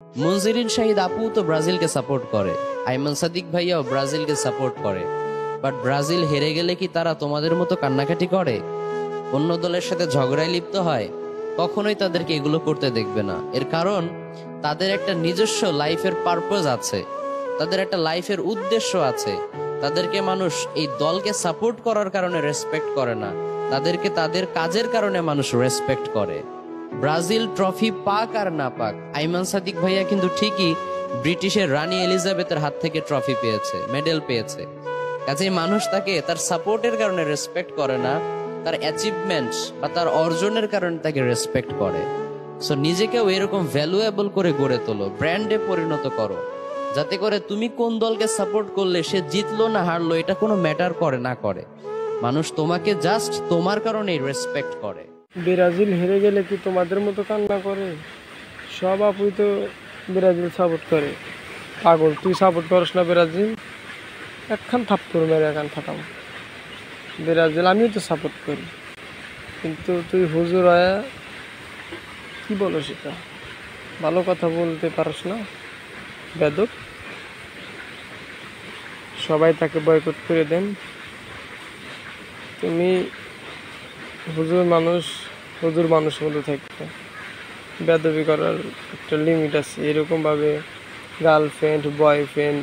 মুনজিরিন শাহিদ আপু তো ব্রাজিলকে সাপোর্ট করে, আইমান সাদিক ভাইয়াও ব্রাজিলকে সাপোর্ট করে, বাট ব্রাজিল হেরে গেলে কি তারা তোমাদের মতো কান্নাকাটি করে, অন্য দলের সাথে ঝগড়ায় লিপ্ত হয়? কখনোই তাদেরকে এগুলো করতে দেখবে না। এর কারণ তাদের একটা নিজস্ব লাইফের পারপাস আছে, তাদের একটা লাইফের উদ্দেশ্য আছে। তাদেরকে মানুষ এই দলকে সাপোর্ট করার কারণে রেসপেক্ট করে না, তাদেরকে তাদের কাজের কারণে মানুষ রেসপেক্ট করে। ব্রাজিল ট্রফি পাক আর না পাক, আইমান সাদিক ভাইয়া কিন্তু ঠিকই ব্রিটিশের রানী এলিজাবেথের হাত থেকে ট্রফি পেয়েছে, মেডেল পেয়েছে। কাজেই মানুষ তাকে তার সাপোর্টের কারণে রেসপেক্ট করে না, তার অ্যাচিভমেন্টস বা তার অর্জনের কারণে তাকে রেসপেক্ট করে। সো নিজেকেও এরকম ভ্যালুয়েবল করে গড়ে তোলো, ব্র্যান্ডে পরিণত করো, যাতে করে তুমি কোন দলকে সাপোর্ট করলে সে জিতলো না হারলো এটা কোনো ম্যাটার করে না করে। মানুষ তোমাকে জাস্ট তোমার কারণেই রেসপেক্ট করে। ব্রাজিল হেরে গেলে কি তোমাদের মতো কান্না করে? সব আপুই তো ব্রাজিল সাপোর্ট করে। পাগল, তুই সাপোর্ট করস না ব্রাজিল? একখান থাপ্পড় মেরে এখান থাকাম। ব্রাজিল আমিও তো সাপোর্ট করি, কিন্তু তুই হুজুর হয়ে কি বলো সেটা? ভালো কথা বলতে পারস না, বেদব। সবাই তাকে বয়কট করে দেন। তুমি হুজুর মানুষ মতো থাকবে। বেদবি করার একটা লিমিট আছে। এরকমভাবে গার্লফ্রেন্ড, বয়ফ্রেন্ড,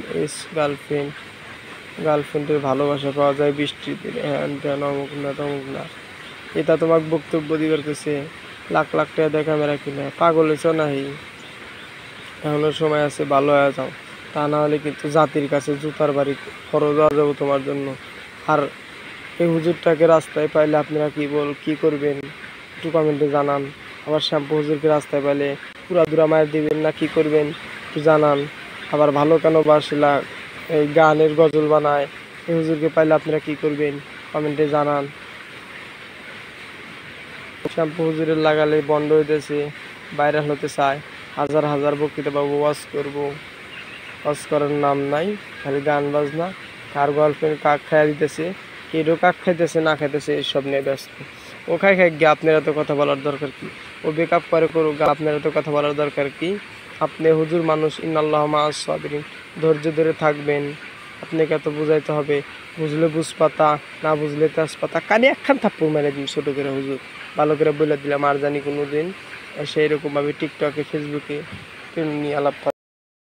গার্লফ্রেন্ডের ভালোবাসা পাওয়া যায় বৃষ্টিতে, হ্যান ত্যান, অমুক না তমুক না, এটা তোমাকে বক্তব্য দিবার কাছে লাখ লাখ টাকা দেখা মেরা কিনা পাগল হয়েছ নাহি? এখনো সময় আছে, ভালো হয়ে যাও, তা না হলে কিন্তু জাতির কাছে জুতার বাড়ি খরচ হয়ে যাবো তোমার জন্য। আর এই হুজুরটাকে রাস্তায় পাইলে আপনারা কি করবেন একটু কমেন্টে জানান। আবার শ্যাম্পু হুজুরকে রাস্তায় পাইলে পুরা দুরা মায়ের দিবেন না কি করবেন একটু জানান। আবার ভালো কেন বাসিলা এই গানের গজল বানায়, এই হুজুরকে পাইলে আপনারা কি করবেন কমেন্টে জানান। শ্যাম্পু হুজুরের লাগালে বন্ধ হইতেছে, ভাইরাল হতে চায়, হাজার হাজার বক্তৃতা পাবো, ওয়াজ করবো, ওয়াজ করার নাম নাই, খালি গান বাজনা। কার গার্লফ্রেন্ড কাক খাইয়া দিতেছে, কেউ কাক খাইতেছে না খাইতেছে এইসব নিয়ে ব্যস্ত। ও খাই গিয়ে আপনার এত কথা বলার দরকার কি? ও বেকআপ করে করুক, আপনার এত কথা বলার দরকার কি? আপনি হুজুর মানুষ, ইন্নাল্লাহ মাআস সাবিরিন, ধৈর্য ধরে থাকবেন। আপনাকে এত বুঝাইতে হবে? বুঝলে বুঝপাতা, না বুঝলে তেজপাতা। কানে একখান থাপ্পড় মেরে দিন ছোটো করে হুজুর, ভালো করে বলে দিলাম। আর জানি কোনো দিন সেই রকমভাবে টিকটকে, ফেসবুকে নিয়ে আলাপ